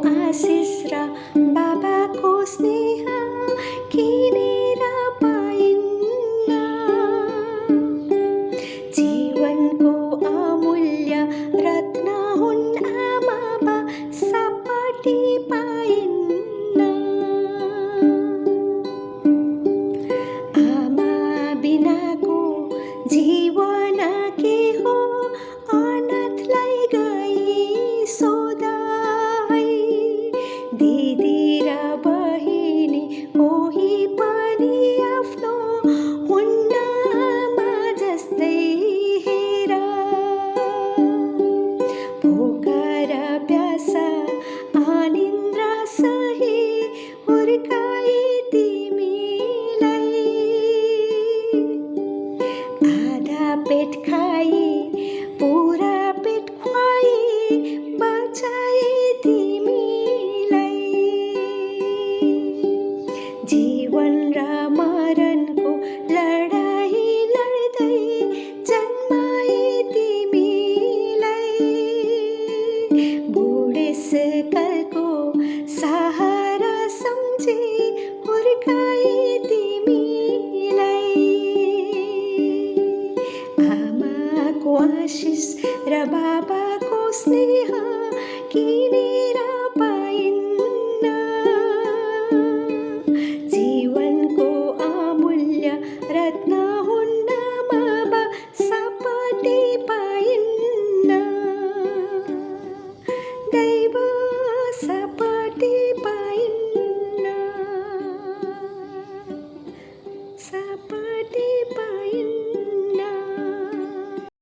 आशिष र बाबाको स्नेह किनेर पाइन्न। जीवनको अमूल्य रत्न हुन् आमा बा सबटी पाइन्न। आमा बिनाको जीवन के हो, अनाथलाई गई सोधाई। दिदी र बहिनी कोही पनि आफ्नो हुन्न आमा जस्तै हेर। भोक र प्यास अनिन्द्रा सही हुर्काई तिमीलाई। आधा पेट खाई पुरा पेट खुवाई बचाई तिमीलाई। जीवन र मरणको लडाई लड्दै जन्माई तिमीलाई। बुढेसकालको सहारा सम्झी हुर्काई तिमीलाई। आमाको आशिष र बाबाको स्नेह कि